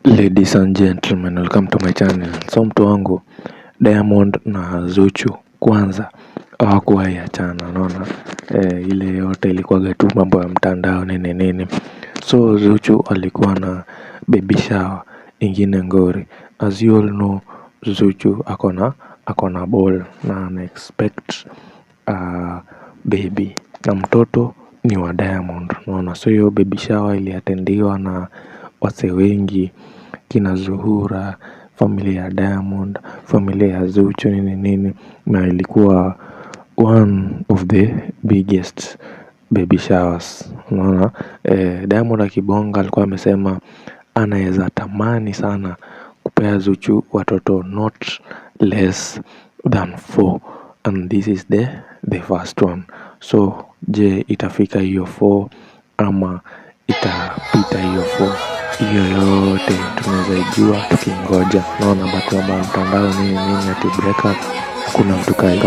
Ladies and gentlemen, welcome to my channel. So mtu wangu, Diamond na Zuchu kwanza hawakuwahi achana, unaona. Ile yote ilikuwa tu mambo ya mtandao nini nini. So Zuchu alikuwa na baby shower ingine ngori. As you all know, Zuchu akona ball na ana expect baby, na mtoto ni wa Diamond, unaona. So hiyo baby shower iliatendiwa na wase wengi, kina Zuhura, familia ya Diamond, familia ya Zuchu nini nini, na ilikuwa one of the biggest baby showers, unaona. Diamond akibonga alikuwa amesema anaweza tamani sana kupea Zuchu watoto not less than 4, and this is the first one. So je, itafika hiyo 4 ama itapita hiyo 4? Hiyo yote tunaweza ijua tukingoja, naona. But mambo ya mtandao nini nini ati break up, kuna mtu kai